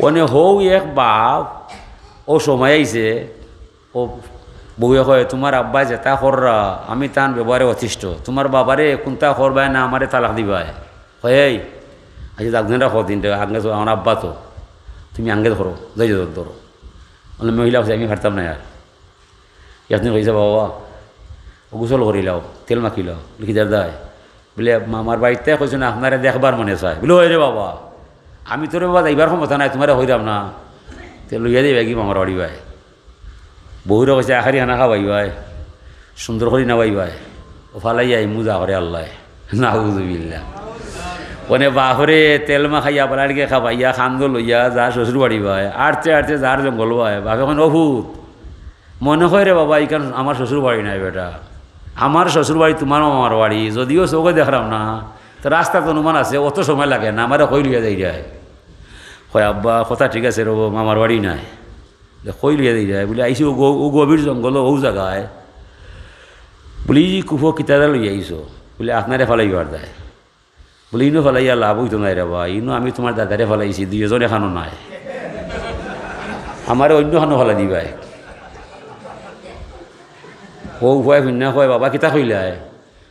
One হৌ এক বাপ ও সময় আইছে ও বউয়ে কয় তোমার আব্বা যেটা কররা আমি তান ব্যবহারে অতিষ্ঠ তোমার বাবারে কোনটা করবায় না আমারে তালাক দিবায় হয় এই আজ একদিন রাখো দিনটা আগে তো আমার আব্বা তো তুমি আগে ধরো যাই ধরো মানে মহিলা হচ্ছে আমি হারতাম না আর একদিন কইছে বাবা গোসল করিলাও তেল মাখিলাও লিখি দাদায় বলে আমার বাড়িতে কইছো না আপনারা দেখবার মনে চায় বলে ওই রে বাবা আমি তোর বাবা যাইবার ক্ষমতা নাই তোমার হইরাম না তে লইয়া দিবে কি আমার বাড়ি ভাই বহুরা কইছে আখারি খানা খাওয়াই ভাই সুন্দর করি না ভাই ভাই ও ফালাই যাই মুজা করে আল্লাহ না বুঝবিল্লা ওনে বাহরে তেল মাখাইয়া পালাড়িকে খাবাইয়া খান্দ লইয়া যার শ্বশুর বাড়ি ভাই আটতে আটতে যার জঙ্গল ভাই বাপ এখন অভূত মনে হয় রে বাবা এখান আমার শ্বশুর বাড়ি নাই বেটা আমার শ্বশুর বাড়ি তোমার আমার বাড়ি যদিও চোখে দেখলাম না তো রাস্তা তো অনুমান আছে অত সময় লাগে না আমারে কই লিয়া যাই যায় হয় আব্বা কথা ঠিক আছে রব আমার বাড়ি নাই কই লিয়া যাই যায় বলে আইসি ও গভীর জঙ্গল ও জায়গায় বলি কুফো কিতারা লই আইসো বলে আপনারে ফেলাইবার দেয় বলে ইনো ফেলাইয়া লাভ হইতো নাই রে বা ইনো আমি তোমার দাদারে ফেলাইছি দুইজন এখানো নাই আমার অন্য খানো ফেলা দিবাই ও ভয় ভিন্ন কয় বাবা কিতা কইলায়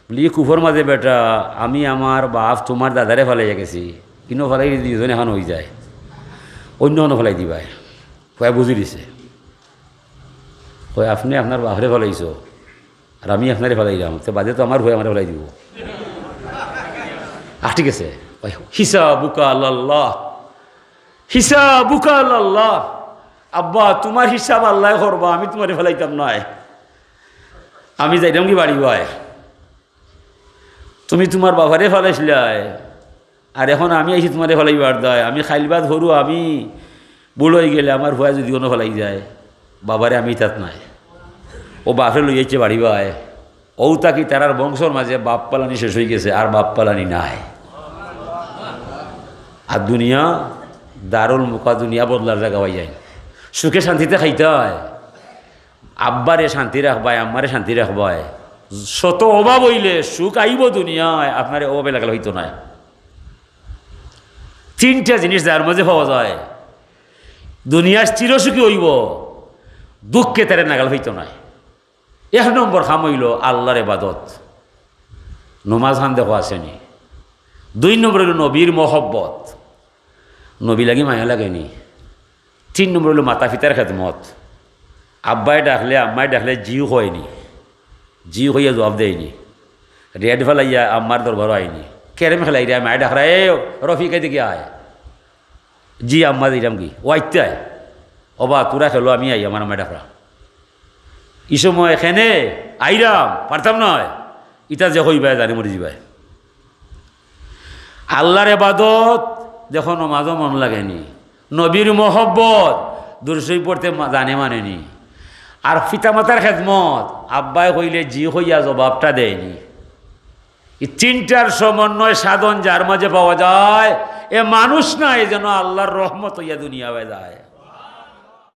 বলি কুফর মাঝে বেটা আমি আমার বাপ তোমার দাদারে ফেলাইয়া গেছি কিনো ফেলাই দুইজন এখন হয়ে যায় অন্য কোনো ফেলাই দিবাই কয় বুঝি দিছে কয় আপনি আপনার বাপরে ফেলাইছো আর আমি আপনারে ফেলাইলাম তো বাদে তো আমার ভয় আমার ফেলাই দিব ঠিক আছে হিসাবুকা আল্লাহ হিসাবুকা আল্লাহ আব্বা তোমার হিসাব আল্লাহ করবা আমি তোমারে ফেলাইতাম নয় আমি যাইতাম কি বাড়ি ভাই তুমি তোমার বাবারে ফেলাইছিলাই আর এখন আমি আইসি তোমারে ফেলাইবার দেয় আমি খাইলবাদ ধরু আমি বুড়ো হয়ে গেলে আমার ভয় যদি কোনো ফেলাই যায় বাবারে আমি তাত নাই ও বাপরে লইয়াইছে বাড়ি ভাই ও তাকি তারার বংশর মাঝে বাপ পালানি শেষ হয়ে গেছে আর বাপ পালানি নাই আর দুনিয়া দারুল মুখা দুনিয়া বদলার জায়গা হয়ে যায় সুখে শান্তিতে খাইতে হয় আব্বারে শান্তি রাখবায় আম্মারে শান্তি রাখবায় শত অভাব হইলে সুখ আইব দুনিয়ায় আপনার অভাব লাগাল হইতো না তিনটা জিনিস যার মাঝে পাওয়া যায় দুনিয়ার চিরসুখী হইব দুঃখে তারে নাগাল হইতো না এক নম্বর খাম হইল আল্লাহর ইবাদত নমাজ খান দেখো আসেনি দুই নম্বর হইল নবীর মহব্বত নবী লাগি মায়া লাগেনি তিন নম্বর হইল মাতা পিতার খেদমত আব্বাই ডাকলে আম্মাই ডাকলে জিও হয়নি জিও হইয়া জবাব দেয়নি রেড ফেলাইয়া আম্মার দরবার আইনি কেরেম খেলাই রে মায় ডাকরা এ রফিকে দিকে আয় জি আম্মা দিলাম কি ও আইতে আয় অবা তোরা খেলো আমি আই আমার আম্মায় ডাকরা এই সময় এখানে আইরাম পারতাম নয় ইটা যে হইবাই জানি মরি যাবাই আল্লাহর ইবাদত দেখো নমাজও মন লাগেনি নবীর মহব্বত দুরুশরী পড়তে জানে মানেনি আর পিতামাতার খেদমত আব্বাই কইলে জি হইয়া জবাবটা দেয়নি এই তিনটার সমন্বয় সাধন যার মাঝে পাওয়া যায় এ মানুষ না এই যেন আল্লাহর রহমত হইয়া দুনিয়া হয়ে যায়।